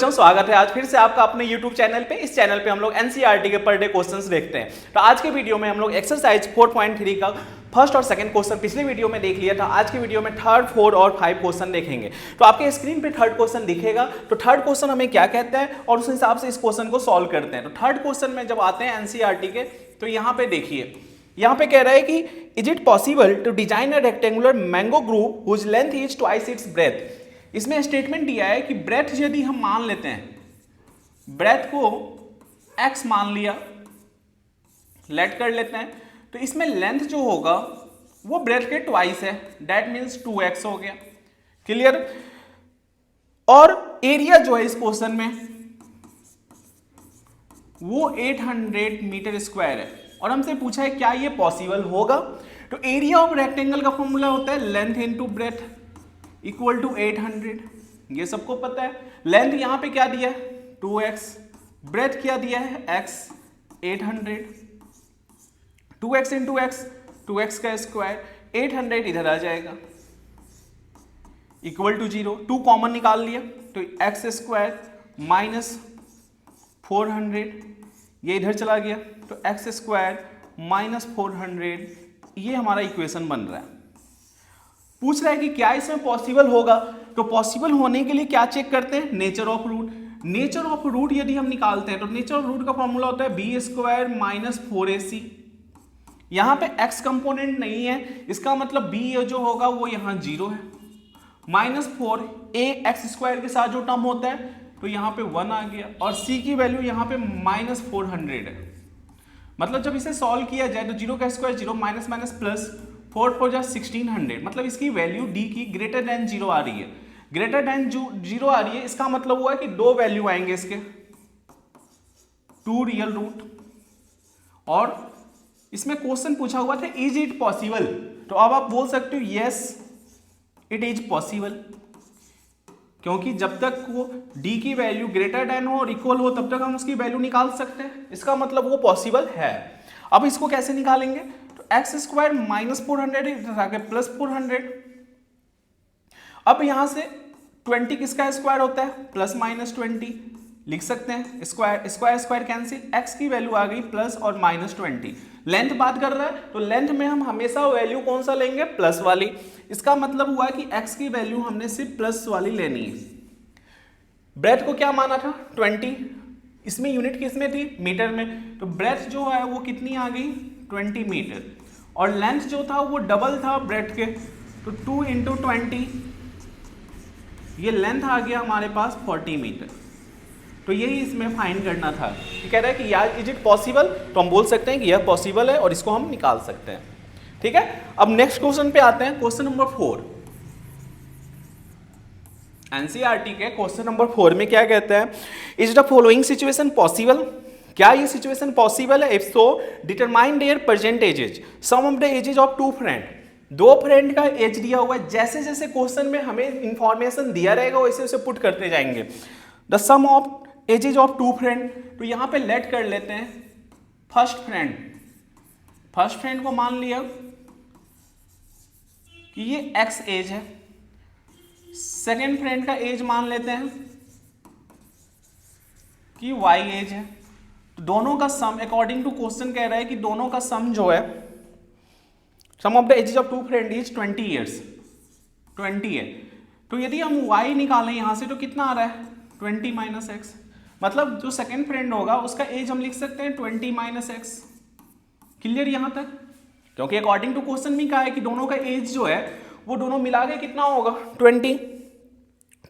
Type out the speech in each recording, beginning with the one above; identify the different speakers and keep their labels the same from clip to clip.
Speaker 1: स्वागत है आज फिर से आपका अपने YouTube चैनल पे। इस चैनल पे हम लोग NCERT के पर डे क्वेश्चंस देखते हैं। तो आज के वीडियो में हम लोग एक्सरसाइज 4.3 का फर्स्ट और सेकंड क्वेश्चन पिछले वीडियो में देख लिया था। आज के वीडियो में थर्ड, फोर्थ और 5 क्वेश्चन देखेंगे। तो आपके स्क्रीन पे थर्ड क्वेश्चन दिखेगा। तो थर्ड क्वेश्चन हमें क्या कहता है और उस हिसाब से इस क्वेश्चन को सॉल्व करते हैं। तो थर्ड क्वेश्चन में जब आते हैं NCERT के, तो यहाँ पे देखिए, यहाँ पे कह रहा है कि is it possible to design a rectangular mango group whose length is twice its breadth. इसमें स्टेटमेंट दिया है कि ब्रेथ यदि हम मान लेते हैं, ब्रेथ को x मान लिया, लेट कर लेते हैं, तो इसमें लेंथ जो होगा वो ब्रेथ के ट्वाइस है, दैट मीन्स 2x हो गया। क्लियर। और एरिया जो है इस क्वेश्चन में वो 800 मीटर स्क्वायर है और हमसे पूछा है क्या ये पॉसिबल होगा। तो एरिया ऑफ रेक्टेंगल का फॉर्मूला होता है length into breadth equal to 800, ये सबको पता है। लेंथ यहां पे क्या दिया है 2x, ब्रेथ क्या दिया है x 800, 2x into x 2x का स्क्वायर, 800 इधर आ जाएगा इक्वल टू 0, 2 कॉमन निकाल लिया तो x स्क्वायर माइनस 400 ये इधर चला गया तो x स्क्वायर माइनस 400, ये हमारा इक्वेशन बन रहा है। पूछ रहा है कि क्या इसमें पॉसिबल होगा। तो पॉसिबल होने के लिए क्या चेक करते हैं, nature of root. Nature of root यदि हम निकालते हैं तो नेचर ऑफ रूट का फॉर्मूला होता है बी स्क्वायर माइनस 4ac। यहां पे x कंपोनेंट नहीं है, इसका मतलब बी जो होगा वो यहां 0 है, माइनस 4 a x स्क्वायर के साथ जो टर्म होता है तो यहां पे 1 आ गया और c की वैल्यू यहां पे माइनस 400 है। मतलब जब इसे सॉल्व किया जाए तो 0 का स्क्वायर 0, माइनस माइनस प्लस 4 4 जा 1600, मतलब इसकी वैल्यू d की ग्रेटर देन 0 आ रही है। ग्रेटर देन 0 आ रही है, इसका मतलब हुआ कि 2 वैल्यू आएंगे इसके, 2 रियल रूट। और इसमें क्वेश्चन पूछा हुआ था इज इट पॉसिबल, तो अब आप बोल सकते हो यस इट इज पॉसिबल, क्योंकि जब तक वो d की वैल्यू ग्रेटर देन हो और इक्वल हो तब तक हम उसकी वैल्यू निकाल सकते हैं। इसका मतलब वो पॉसिबल है। अब इसको कैसे निकालेंगे, तो एक्स स्क्वायर माइनस 400 इधर आके प्लस 400। अब यहां से 20 किसका स्क्वायर होता है, प्लस माइनस 20 लिख सकते हैं, square square square cancel, x की वैल्यू आ गई प्लस और माइनस 20। लेंथ बात कर रहा है तो लेंथ में हम हमेशा वैल्यू कौन सा लेंगे, प्लस वाली। इसका मतलब हुआ कि x की वैल्यू हमने सिर्फ प्लस वाली लेनी है। ब्रेथ को क्या माना था 20, इसमें यूनिट किस में थी, मीटर में, तो ब्रेथ जो है वो कितनी आ गई 20 मीटर। और लेंथ जो था वो डबल था ब्रेथ के, तो 2 इंटू 20, ये लेंथ आ गया हमारे पास 40 मीटर। तो यही इसमें फाइंड करना था। कह रहा है कि यार इज इट पॉसिबल, तो हम बोल सकते हैं कि यह पॉसिबल है और इसको हम निकाल सकते हैं। ठीक है। अब नेक्स्ट क्वेश्चन पे आते हैं, क्वेश्चन नंबर 4। एनसीईआरटी के क्वेश्चन नंबर 4 में क्या कहता है, is the following situation possible, क्या ये सिचुएशन पॉसिबल है, if so determine their present ages, sum of the ages of 2 friend. 2 friend का एज दिया हुआ है, जैसे जैसे क्वेश्चन में हमें इंफॉर्मेशन दिया रहेगा वैसे वैसे पुट करते जाएंगे। The sum of ages of 2 friend, तो यहां पे लेट कर लेते हैं फर्स्ट फ्रेंड। फर्स्ट फ्रेंड को मान लिया कि ये x एज है, सेकेंड फ्रेंड का एज मान लेते हैं कि y एज है। तो दोनों का सम अकॉर्डिंग टू क्वेश्चन कह रहा है कि दोनों का सम जो है, sum of the ages of 2 friend is 20 years, 20 है। तो यदि हम y निकालें यहां से तो कितना आ रहा है 20 माइनस एक्स, मतलब जो सेकेंड फ्रेंड होगा उसका एज हम लिख सकते हैं 20 माइनस एक्स। क्लियर यहां तक, क्योंकि अकॉर्डिंग टू क्वेश्चन में कहा है कि दोनों का एज जो है वो दोनों मिला के कितना होगा 20,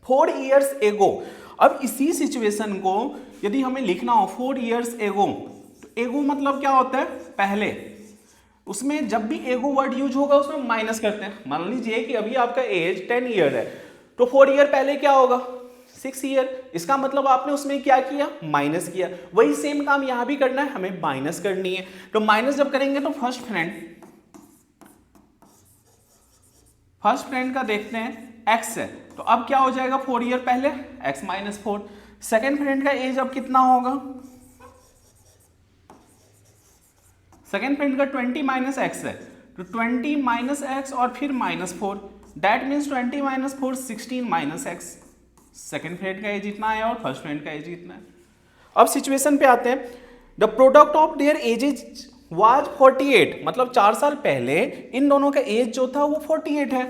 Speaker 1: 4 ईयर्स एगो। अब इसी सिचुएशन को यदि हमें लिखना हो 4 ईयर्स एगो, तो एगो मतलब क्या होता है पहले, उसमें जब भी एगो वर्ड यूज होगा उसमें माइनस करते हैं। मान लीजिए कि अभी आपका एज 10 ईयर है, तो 4 ईयर पहले क्या होगा 6 ईयर, इसका मतलब आपने उसमें क्या किया माइनस किया। वही सेम काम यहां भी करना है, हमें माइनस करनी है। तो माइनस जब करेंगे तो फर्स्ट फ्रेंड का देखते हैं x है, तो अब क्या हो जाएगा 4 ईयर पहले x माइनस 4। सेकेंड फ्रेंड का एज अब कितना होगा, सेकेंड फ्रेंड का 20 माइनस x है, तो 20 माइनस एक्स और फिर minus 4, that means 20 minus 4 16 minus x. Second friend का एज इतना है और फर्स्ट फ्रेंड का एज इतना है। अब सिचुएशन पे आते हैं, the product of their edges was 48, मतलब 4 साल पहले इन दोनों का एज जो था वो 48 है।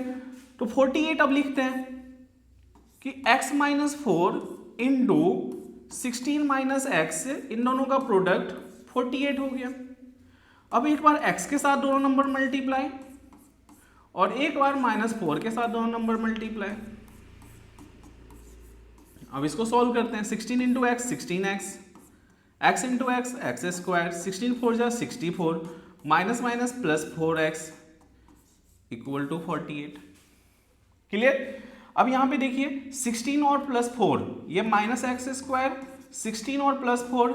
Speaker 1: तो 48 अब लिखते हैं कि x minus 4 into 16 minus x, इन दोनों का प्रोडक्ट 48 हो गया। अब एक बार x के साथ दोनों नंबर मल्टीप्लाई और एक बार -4 के साथ दोनों नंबर मल्टीप्लाई। अब इसको सॉल्व करते हैं। 16 into X 16x, x into X X square, 16 4 जा 64, minus minus plus 4x equal to 48। Clear. अब यहाँ पे देखिए 16 और प्लस 4 ये माइनस एक्स स्क्वायर, 16 और प्लस 4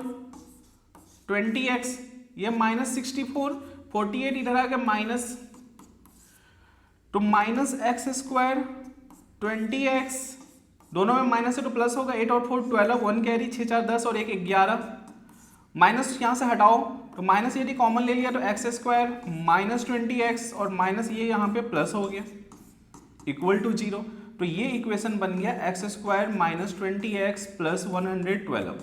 Speaker 1: 20x, ये माइनस 64, 48 इधर आ गया माइनस, तो माइनस एक्स स्क्वायर 20x, दोनों में माइनस है तो प्लस होगा, 8 और 4 12, 1 कैरी, 6 4 10 और 1 11, माइनस यहाँ से हटाओ तो माइनस यदि कॉमन ले लिया तो एक्स स्क्वायर माइनस 20x और माइनस ये यहाँ पे प्लस हो गया इक्वल टू 0। तो ये इक्वेशन बन गया x square minus 20x plus 112।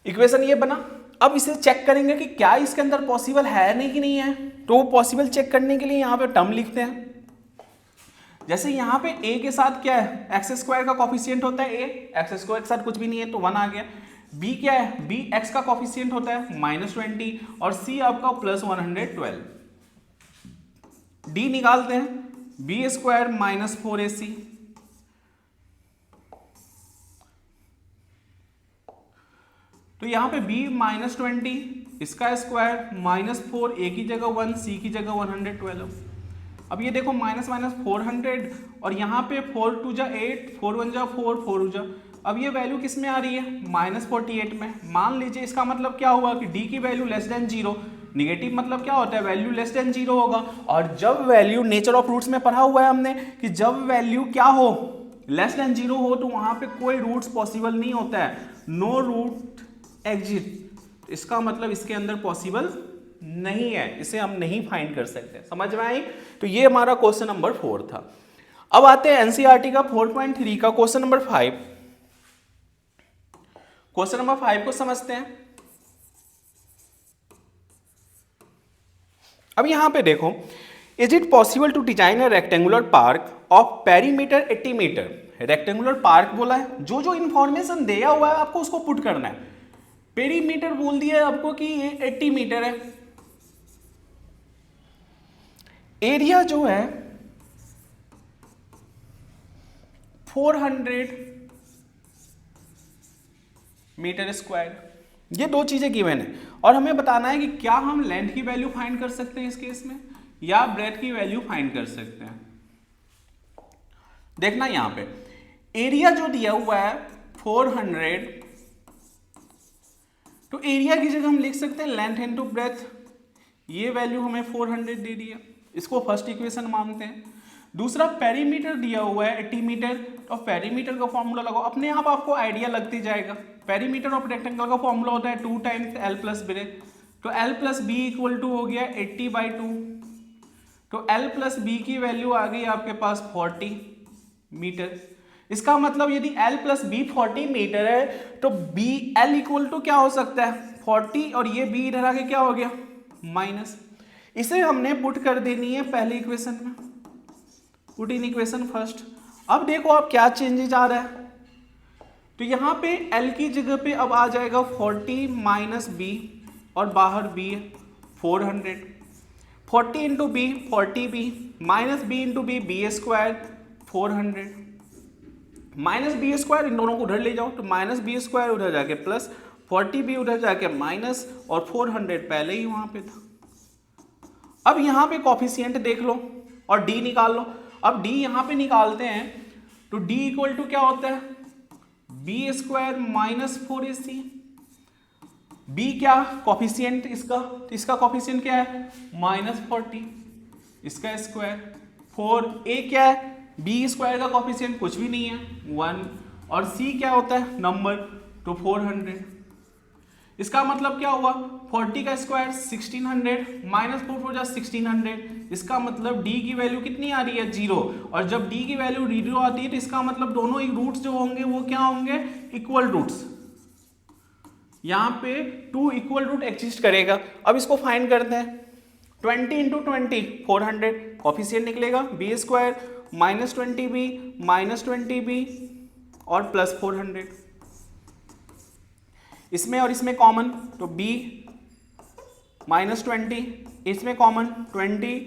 Speaker 1: Equation ये बना। अब इसे चेक करेंगे कि क्या इसके अंदर पॉसिबल है नहीं कि नहीं है। तो पॉसिबल चेक करने के लिए यहाँ पे टर्म लिखते हैं। जैसे यहाँ पे a के साथ क्या है, एक्स स्क्वायर का कॉफिशिएंट होता है a, एक्स स्क्वायर के साथ कुछ भी नहीं है तो 1 आ गया। b क्या है, b x का कॉफिशिएंट होता है -20 और c आपका प्लस 112। d निकालते हैं, b स्क्वायर माइनस 4ac, तो यहाँ पे b -20 इसका स्क्वायर -4, a की जगह 1, c की जगह 112। अब ये देखो माइनस माइनस 400 और यहाँ पे 4 2 जा 8, 4 1 जा 4, 4 जा, अब ये वैल्यू किस में आ रही है, -48 में। मान लीजिए इसका मतलब क्या हुआ कि d की वैल्यू लेस देन 0, निगेटिव मतलब क्या होता है, वैल्यू लेस देन 0 होगा। और जब वैल्यू, नेचर ऑफ रूट्स में पढ़ा हुआ है हमने कि जब वैल्यू क्या हो, लेस देन 0 हो, तो वहां पे कोई रूट्स पॉसिबल नहीं होता है, नो रूट एग्जिट। इसका मतलब इसके अंदर पॉसिबल नहीं है, इसे हम नहीं फाइंड कर सकते। समझ में आई। तो ये हमारा क्वेश्चन नंबर 4 था। अब आते हैं एनसीईआरटी का 4.3 का क्वेश्चन नंबर 5। क्वेश्चन नंबर 5 को समझते हैं। अब यहां पे देखो, is it possible to design a rectangular park of perimeter 80 metre. Rectangular park बोला है, जो जो इंफॉर्मेशन दिया हुआ है आपको उसको पुट करना है। पेरीमीटर बोल दिया है आपको कि ये 80 मीटर है, एरिया जो है 400 मीटर स्क्वायर। ये दो चीजें गिवन है और हमें बताना है कि क्या हम लेंथ की वैल्यू फाइंड कर सकते हैं इस केस में या ब्रेथ की वैल्यू फाइंड कर सकते हैं। देखना यहां पे एरिया जो दिया हुआ है 400, तो एरिया की जगह हम लिख सकते हैं लेंथ इनटू ब्रेथ। ये वैल्यू हमें 400 दे दी है, इसको फर्स्ट इक्वेशन मानते हैं। दूसरा पेरीमीटर दिया हुआ है 80 मीटर, तो पेरीमीटर का फॉर्मूला लगाओ, अपने आप आपको आइडिया लगती जाएगा। पेरीमीटर ऑफ रेक्टेंगल का फॉर्मूला होता है 2 टाइम्स l प्लस ब्रेथ, तो l plus B equal to हो गया 80/2, तो l प्लस बी की वैल्यू आ गई आपके पास 40 मीटर। इसका मतलब यदि l प्लस बी 40 मीटर है तो बी l इक्वल टू क्या हो सकता है 40, और ये b इधर आके क्या हो गया माइनस। इसे हमने पुट कर देनी है पहले इक्वेशन में, पुट इन इक्वेशन फर्स्ट। अब देखो आप क्या चेंजेस आ रहा है, तो यहाँ पे L की जगह पे अब आ जाएगा 40 माइनस बी और बाहर b 400, 40 into b 40b minus b into b square 400 minus b square, इन दोनों को उधर ले जाओ तो माइनस बी स्क्वायर उधर जाके प्लस 40b उधर जाके माइनस और 400 पहले ही वहां पे था। अब यहाँ पे कॉफिशिएंट देख लो और d निकाल लो। अब d यहाँ पे निकालते हैं तो d इक्वल टू क्या होता है B square minus 4ac। b क्या कॉफिशिएंट इसका, तो इसका कॉफिशिएंट क्या है -40, इसका स्क्वायर 4a क्या है b स्क्वायर का कॉफिशिएंट कुछ भी नहीं है 1, और c क्या होता है नंबर तो 400। इसका मतलब क्या हुआ, 40 का स्क्वायर 1600 माइनस 4 4 जा 1600, इसका मतलब d की वैल्यू कितनी आ रही है, 0। और जब d की वैल्यू 0 आती है तो इसका मतलब दोनों ही रूट्स जो होंगे वो क्या होंगे, इक्वल रूट्स। यहाँ पे 2 इक्वल रूट एग्जिस्ट करेगा। अब इसको फाइंड करते हैं, 20 इंटू 20 400, कॉफिशिएंट निकलेगा B square minus 20b minus 20b और प्लस 400। इसमें और इसमें कॉमन तो b माइनस 20, इसमें कॉमन 20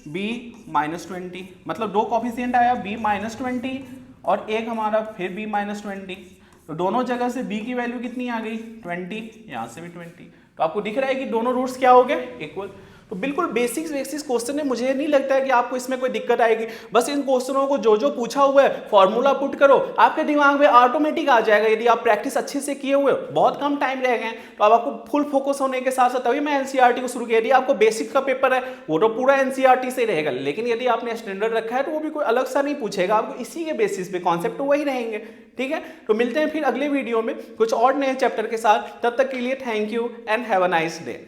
Speaker 1: b माइनस 20, मतलब दो कॉफिशिएंट आया b माइनस 20 और एक हमारा फिर b माइनस 20। तो दोनों जगह से b की वैल्यू कितनी आ गई, 20, यहाँ से भी 20। तो आपको दिख रहा है कि दोनों रूट्स क्या हो गए, इक्वल। तो बिल्कुल बेसिक्स क्वेश्चन है, मुझे नहीं लगता है कि आपको इसमें कोई दिक्कत आएगी। बस इन क्वेश्चनों को जो जो पूछा हुआ है फॉर्मूला पुट करो, आपके दिमाग में ऑटोमेटिक आ जाएगा। यदि आप प्रैक्टिस अच्छे से किए हुए, बहुत कम टाइम रह गए तो अब आपको फुल फोकस होने के साथ साथ तभी मैं एनसीईआरटी को शुरू किया। यदि आपको बेसिक का पेपर है वो तो पूरा एनसीईआरटी से रहेगा, लेकिन यदि आपने स्टैंडर्ड रखा है तो वो भी कोई अलग सा नहीं पूछेगा, आपको इसी के बेसिस पे कॉन्सेप्ट तो वही रहेंगे। ठीक है, तो मिलते हैं फिर अगले वीडियो में कुछ और नए चैप्टर के साथ। तब तक के लिए thank you and have a nice day.